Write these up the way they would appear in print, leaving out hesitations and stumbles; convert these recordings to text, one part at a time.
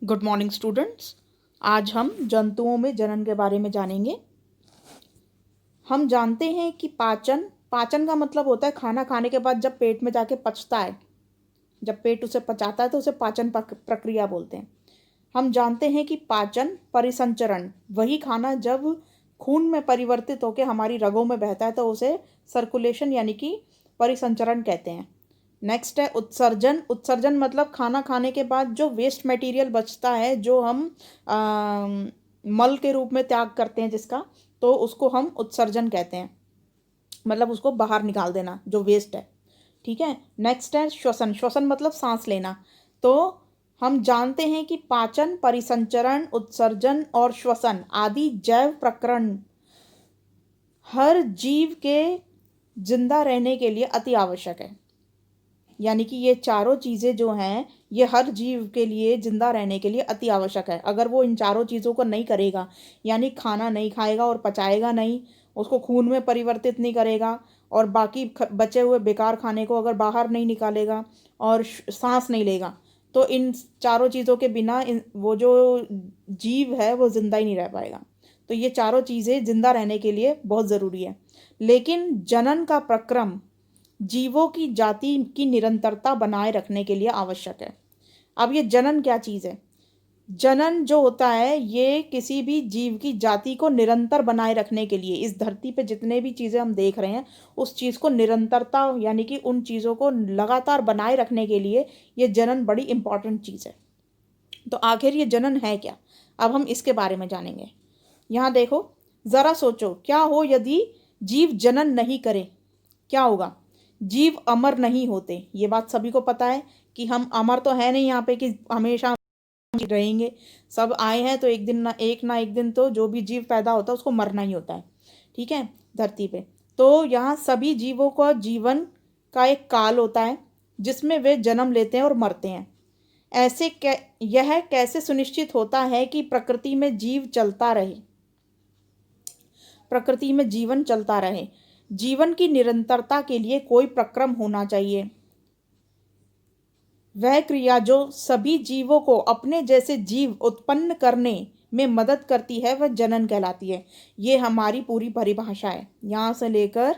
Good morning students. आज हम जंतुओं में जनन के बारे में जानेंगे। हम जानते हैं कि पाचन पाचन का मतलब होता है खाना खाने के बाद जब पेट में जाके पचता है, जब पेट उसे पचाता है तो उसे पाचन प्रक्रिया बोलते हैं। हम जानते हैं कि पाचन परिसंचरण, वही खाना जब खून में परिवर्तित होकर हमारी रगों में बहता है तो उसे सर्कुलेशन यानी कि परिसंचरण कहते हैं। नेक्स्ट है उत्सर्जन। उत्सर्जन मतलब खाना खाने के बाद जो वेस्ट मटेरियल बचता है, जो हम मल के रूप में त्याग करते हैं जिसका, तो उसको हम उत्सर्जन कहते हैं, मतलब उसको बाहर निकाल देना जो वेस्ट है। ठीक है। नेक्स्ट है श्वसन। श्वसन मतलब सांस लेना। तो हम जानते हैं कि पाचन, परिसंचरण, उत्सर्जन और श्वसन आदि जैव प्रकरण हर जीव के जिंदा रहने के लिए अति आवश्यक है। यानी कि ये चारों चीज़ें जो हैं ये हर जीव के लिए जिंदा रहने के लिए अति आवश्यक है। अगर वो इन चारों चीज़ों को नहीं करेगा, यानी खाना नहीं खाएगा और पचाएगा नहीं, उसको खून में परिवर्तित नहीं करेगा और बाकी बचे हुए बेकार खाने को अगर बाहर नहीं निकालेगा और सांस नहीं लेगा, तो इन चारों चीज़ों के बिना वो जो जीव है वो जिंदा ही नहीं रह पाएगा। तो ये चारों चीज़ें जिंदा रहने के लिए बहुत ज़रूरी है। लेकिन जनन का प्रक्रम जीवों की जाति की निरंतरता बनाए रखने के लिए आवश्यक है। अब ये जनन क्या चीज़ है? जनन जो होता है ये किसी भी जीव की जाति को निरंतर बनाए रखने के लिए, इस धरती पे जितने भी चीज़ें हम देख रहे हैं उस चीज़ को निरंतरता यानी कि उन चीज़ों को लगातार बनाए रखने के लिए ये जनन बड़ी इंपॉर्टेंट चीज़ है। तो आखिर ये जनन है क्या? अब हम इसके बारे में जानेंगे। यहाँ देखो, ज़रा सोचो, क्या हो यदि जीव जनन नहीं करे? क्या होगा? जीव अमर नहीं होते। ये बात सभी को पता है कि हम अमर तो है नहीं यहाँ पे कि हमेशा रहेंगे। सब आए हैं तो एक ना एक दिन तो जो भी जीव पैदा होता है उसको मरना ही होता है। ठीक है, धरती पे। तो यहाँ सभी जीवों का जीवन का एक काल होता है जिसमें वे जन्म लेते हैं और मरते हैं। यह कैसे सुनिश्चित होता है कि प्रकृति में जीव चलता रहे, प्रकृति में जीवन चलता रहे? जीवन की निरंतरता के लिए कोई प्रक्रम होना चाहिए। वह क्रिया जो सभी जीवों को अपने जैसे जीव उत्पन्न करने में मदद करती है वह जनन कहलाती है। ये हमारी पूरी परिभाषा है, यहाँ से लेकर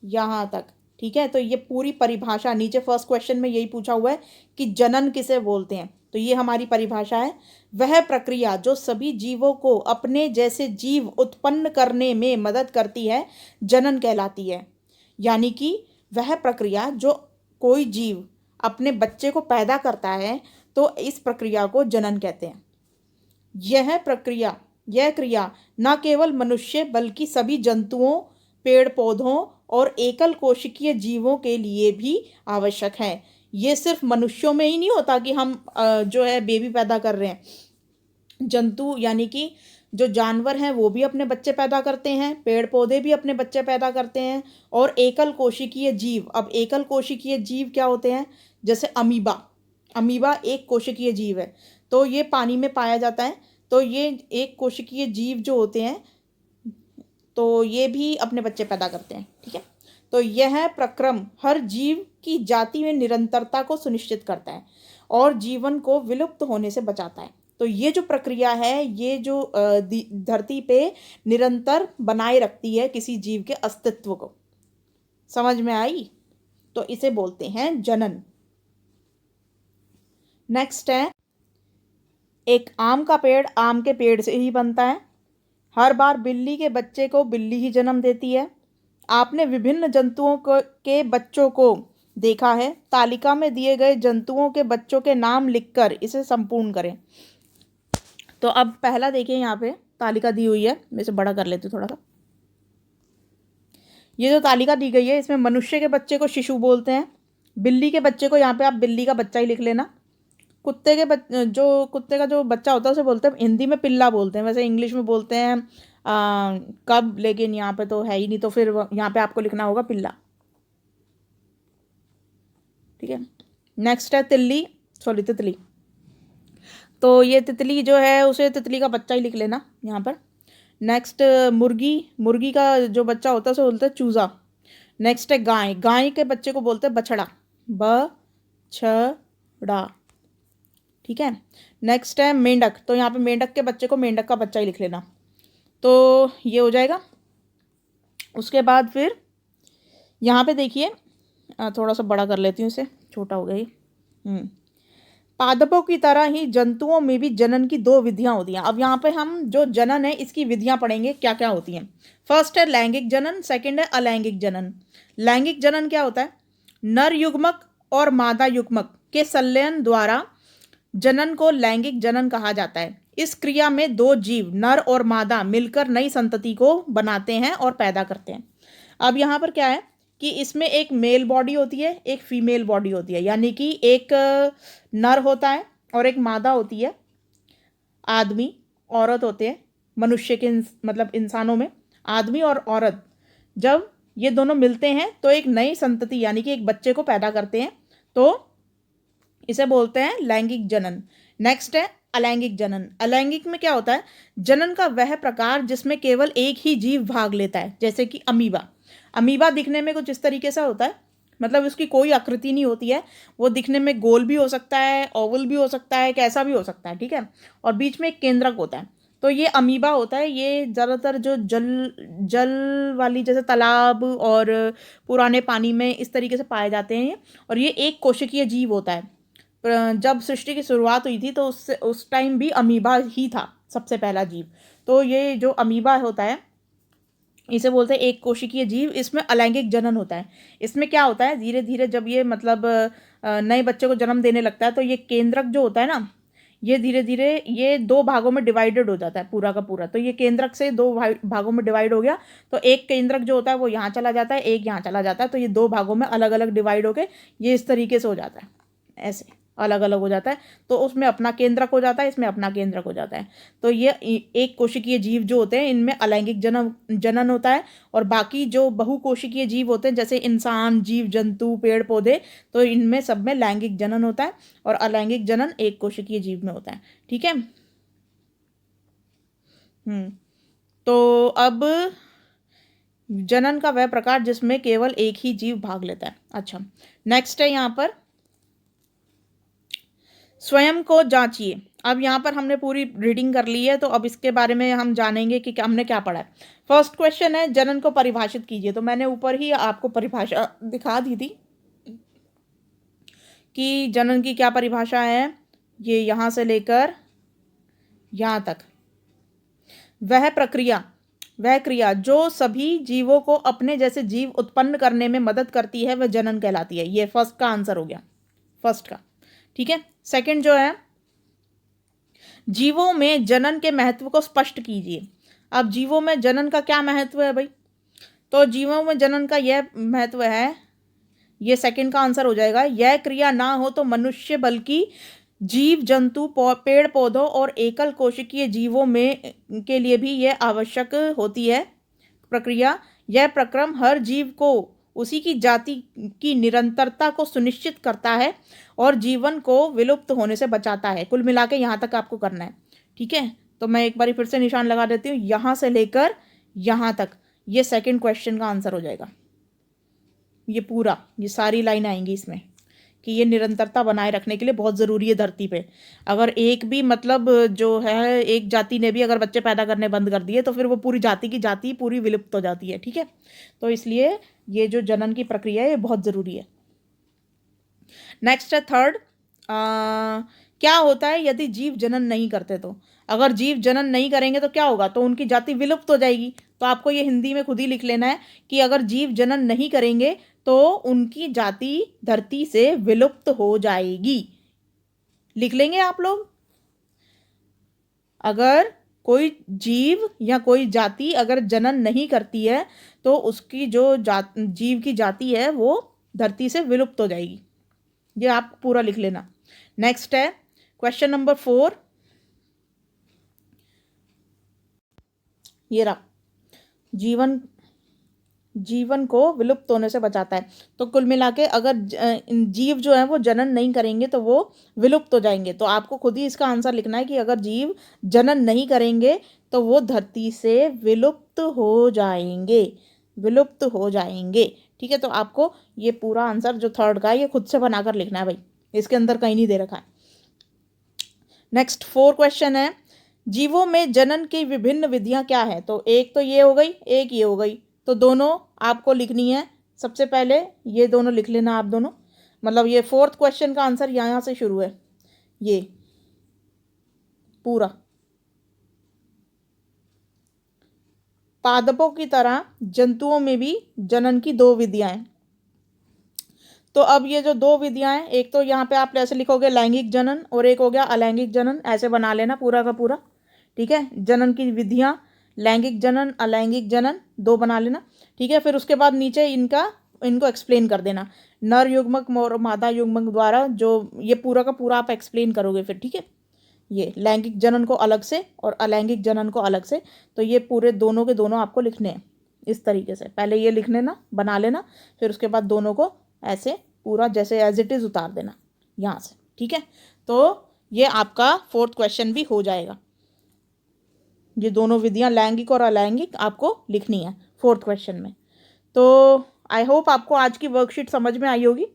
यहाँ तक। ठीक है, तो ये पूरी परिभाषा नीचे फर्स्ट क्वेश्चन में यही पूछा हुआ है कि जनन किसे बोलते हैं, तो ये हमारी परिभाषा है। वह प्रक्रिया जो सभी जीवों को अपने जैसे जीव उत्पन्न करने में मदद करती है जनन कहलाती है। यानी कि वह प्रक्रिया जो कोई जीव अपने बच्चे को पैदा करता है तो इस प्रक्रिया को जनन कहते हैं। यह क्रिया न केवल मनुष्य बल्कि सभी जंतुओं, पेड़ पौधों और एकल कोशिकीय जीवों के लिए भी आवश्यक है। ये सिर्फ मनुष्यों में ही नहीं होता कि हम जो है बेबी पैदा कर रहे हैं। जंतु यानी कि जो जानवर हैं वो भी अपने बच्चे पैदा करते हैं, पेड़ पौधे भी अपने बच्चे पैदा करते हैं, और एकल कोशिकीय जीव। अब एकल कोशिकीय जीव क्या होते हैं? जैसे अमीबा। अमीबा एक कोशिकीय जीव है, तो ये पानी में पाया जाता है। तो ये एक कोशिकीय जीव जो होते हैं तो ये भी अपने बच्चे पैदा करते हैं। ठीक है, तो यह प्रक्रम हर जीव की जाति में निरंतरता को सुनिश्चित करता है और जीवन को विलुप्त होने से बचाता है। तो ये जो प्रक्रिया है ये जो धरती पे निरंतर बनाए रखती है किसी जीव के अस्तित्व को। समझ में आई? तो इसे बोलते हैं जनन। नेक्स्ट है, एक आम का पेड़ आम के पेड़ से ही बनता है। हर बार बिल्ली के बच्चे को बिल्ली ही जन्म देती है। आपने विभिन्न जंतुओं के बच्चों को देखा है। तालिका में दिए गए जंतुओं के बच्चों के नाम लिखकर इसे संपूर्ण करें। तो अब पहला देखिए, यहाँ पे तालिका दी हुई है, मैं इसे बड़ा कर लेती हूँ थोड़ा सा। ये जो तालिका दी गई है इसमें मनुष्य के बच्चे को शिशु बोलते हैं, बिल्ली के बच्चे को यहाँ पे आप बिल्ली का बच्चा ही लिख लेना, कुत्ते का जो बच्चा होता है उसे बोलते हैं, हिंदी में पिल्ला बोलते हैं, वैसे इंग्लिश में बोलते हैं कब, लेकिन यहाँ पे तो है ही नहीं, तो फिर यहाँ पे आपको लिखना होगा पिल्ला। ठीक है। नेक्स्ट है तितली। तो ये तितली जो है उसे तितली का बच्चा ही लिख लेना यहाँ पर। नेक्स्ट मुर्गी का जो बच्चा होता है उसे बोलते हैं चूज़ा। नेक्स्ट है गाय के बच्चे को बोलते हैं बछड़ा, बछड़ा। ठीक ठीक है। नेक्स्ट है मेंढक, तो यहाँ पे मेंढक के बच्चे को मेंढक का बच्चा ही लिख लेना, तो ये हो जाएगा। उसके बाद फिर यहाँ पे देखिए, थोड़ा सा बड़ा कर लेती हूँ इसे, छोटा हो गया ये। पादपों की तरह ही जंतुओं में भी जनन की दो विधियां होती हैं। अब यहाँ पे हम जो जनन है इसकी विधियां पढ़ेंगे क्या क्या होती हैं। फर्स्ट है लैंगिक जनन, सेकंड है अलैंगिक जनन। लैंगिक जनन क्या होता है? नर युग्मक और मादा युग्मक के संलयन द्वारा जनन को लैंगिक जनन कहा जाता है। इस क्रिया में दो जीव नर और मादा मिलकर नई संतति को बनाते हैं और पैदा करते हैं। अब यहाँ पर क्या है कि इसमें एक मेल बॉडी होती है, एक फीमेल बॉडी होती है, यानी कि एक नर होता है और एक मादा होती है। आदमी औरत होते हैं, मनुष्य के मतलब इंसानों में आदमी और औरत जब ये दोनों मिलते हैं तो एक नई संतति यानी कि एक बच्चे को पैदा करते हैं, तो इसे बोलते हैं लैंगिक जनन। नेक्स्ट है अलैंगिक जनन। अलैंगिक में क्या होता है? जनन का वह प्रकार जिसमें केवल एक ही जीव भाग लेता है, जैसे कि अमीबा। अमीबा दिखने में कुछ इस तरीके से होता है, मतलब उसकी कोई आकृति नहीं होती है, वो दिखने में गोल भी हो सकता है, ओवल भी हो सकता है, कैसा भी हो सकता है, ठीक है। और बीच में एक केंद्रक होता है, तो ये अमीबा होता है। ये ज़्यादातर जो जल वाली जैसे तालाब और पुराने पानी में इस तरीके से पाए जाते हैं, और ये एक कोशिकीय जीव होता है। जब सृष्टि की शुरुआत हुई थी तो उस टाइम भी अमीबा ही था सबसे पहला जीव। तो ये जो अमीबा होता है इसे बोलते हैं एक कोशिकीय जीव। इसमें अलैंगिक जनन होता है। इसमें क्या होता है, धीरे धीरे जब ये मतलब नए बच्चे को जन्म देने लगता है तो ये केंद्रक जो होता है ना, ये धीरे धीरे ये दो भागों में डिवाइडेड हो जाता है पूरा का पूरा। तो ये केंद्रक से दो भागों में डिवाइड हो गया, तो एक केंद्रक जो होता है वो यहाँ चला जाता है, एक यहाँ चला जाता है, तो ये दो भागों में अलग अलग डिवाइड होके ये इस तरीके से हो जाता है, ऐसे अलग अलग हो जाता है। तो उसमें अपना केंद्रक हो जाता है, इसमें अपना केंद्रक हो जाता है। तो ये एक कोशिकीय जीव जो होते हैं इनमें अलैंगिक जनन होता है, और बाकी जो बहुकोशिकीय जीव होते हैं जैसे इंसान, जीव जंतु, पेड़ पौधे, तो इनमें सब में लैंगिक जनन होता है, और अलैंगिक जनन एक कोशिकीय जीव में होता है, ठीक है। तो अब जनन का वह प्रकार जिसमें केवल एक ही जीव भाग लेता है। अच्छा, नेक्स्ट है यहाँ पर स्वयं को जांचिए। अब यहाँ पर हमने पूरी रीडिंग कर ली है, तो अब इसके बारे में हम जानेंगे कि हमने क्या पढ़ा है। फर्स्ट क्वेश्चन है जनन को परिभाषित कीजिए। तो मैंने ऊपर ही आपको परिभाषा दिखा दी थी कि जनन की क्या परिभाषा है। ये यहाँ से लेकर यहाँ तक वह क्रिया जो सभी जीवों को अपने जैसे जीव उत्पन्न करने में मदद करती है वह जनन कहलाती है। ये फर्स्ट का आंसर हो गया, फर्स्ट का, ठीक है। सेकंड जो है जीवों में जनन के महत्व को स्पष्ट कीजिए। अब जीवों में जनन का क्या महत्व है भाई? तो जीवों में जनन का यह महत्व है, ये सेकंड का आंसर हो जाएगा, यह क्रिया ना हो तो मनुष्य बल्कि जीव जंतु, पेड़ पौधों और एकल कोशिकीय जीवों में के लिए भी यह आवश्यक होती है प्रक्रिया। यह प्रक्रम हर जीव को उसी की जाति की निरंतरता को सुनिश्चित करता है और जीवन को विलुप्त होने से बचाता है। कुल मिला के यहाँ तक आपको करना है, ठीक है। तो मैं एक बार फिर से निशान लगा देती हूँ, यहाँ से लेकर यहाँ तक ये सेकंड क्वेश्चन का आंसर हो जाएगा। ये पूरा, ये सारी लाइन आएंगी इसमें कि ये निरंतरता बनाए रखने के लिए बहुत ज़रूरी है धरती पे। अगर एक भी मतलब जो है एक जाति ने भी अगर बच्चे पैदा करने बंद कर दिए तो फिर वो पूरी जाति की जाति पूरी विलुप्त हो जाती है, ठीक है। तो इसलिए ये जो जनन की प्रक्रिया है ये बहुत ज़रूरी है। नेक्स्ट है थर्ड, क्या होता है यदि जीव जनन नहीं करते? तो अगर जीव जनन नहीं करेंगे तो क्या होगा? तो उनकी जाति विलुप्त हो जाएगी। तो आपको ये हिंदी में खुद ही लिख लेना है कि अगर जीव जनन नहीं करेंगे तो उनकी जाति धरती से विलुप्त हो जाएगी। लिख लेंगे आप लोग। अगर कोई जीव या कोई जाति अगर जनन नहीं करती है तो उसकी जो जीव की जाति है वो धरती से विलुप्त हो जाएगी। ये आप पूरा लिख लेना। नेक्स्ट है क्वेश्चन नंबर 4, ये रहा, जीवन को विलुप्त होने से बचाता है। तो कुल मिला के अगर जीव जो है वो जनन नहीं करेंगे तो वो विलुप्त हो जाएंगे। तो आपको खुद ही इसका आंसर लिखना है कि अगर जीव जनन नहीं करेंगे तो वो धरती से विलुप्त हो जाएंगे, विलुप्त हो जाएंगे, ठीक है। तो आपको ये पूरा आंसर जो थर्ड का है ये खुद से बनाकर लिखना है भाई, इसके अंदर कहीं नहीं दे रखा है। नेक्स्ट 4 क्वेश्चन है, जीवों में जनन की विभिन्न विधियां क्या है? तो एक तो ये हो गई, एक ये हो गई, तो दोनों आपको लिखनी है। सबसे पहले ये दोनों लिख लेना आप दोनों, मतलब ये 4th क्वेश्चन का आंसर यहाँ से शुरू है, ये पूरा। पादपों की तरह जंतुओं में भी जनन की 2 विधियां हैं। तो अब ये जो 2 विधियां हैं, एक तो यहाँ पे आप ऐसे लिखोगे लैंगिक जनन और एक हो गया अलैंगिक जनन, ऐसे बना लेना पूरा का पूरा। ठीक है, जनन की विधियां लैंगिक जनन अलैंगिक जनन 2 बना लेना। ठीक है, फिर उसके बाद नीचे इनको एक्सप्लेन कर देना, नर युग्मक और मादा युग्मक द्वारा, जो ये पूरा का पूरा आप एक्सप्लेन करोगे फिर। ठीक है, ये लैंगिक जनन को अलग से और अलैंगिक जनन को अलग से, तो ये पूरे दोनों के दोनों आपको लिखने हैं इस तरीके से। पहले ये लिख लेना, बना लेना, फिर उसके बाद दोनों को ऐसे पूरा जैसे एज इट इज़ उतार देना यहाँ से। ठीक है, तो ये आपका 4th क्वेश्चन भी हो जाएगा। ये दोनों विधियां लैंगिक और अलैंगिक आपको लिखनी है 4th क्वेश्चन में। तो आई होप आपको आज की वर्कशीट समझ में आई होगी।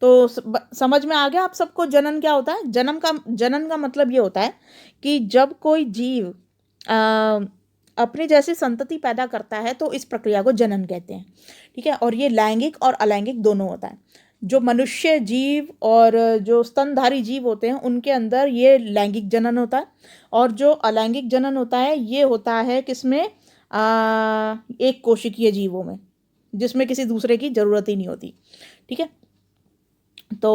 तो समझ में आ गया आप सबको जनन क्या होता है? जनन का मतलब ये होता है कि जब कोई जीव अपनी जैसी संतति पैदा करता है तो इस प्रक्रिया को जनन कहते हैं। ठीक है, और ये लैंगिक और अलैंगिक दोनों होता है। जो मनुष्य जीव और जो स्तनधारी जीव होते हैं उनके अंदर ये लैंगिक जनन होता है, और जो अलैंगिक जनन होता है ये होता है किसमें? एक कोशिकीय जीवों में, जिसमें किसी दूसरे की जरूरत ही नहीं होती। ठीक है, तो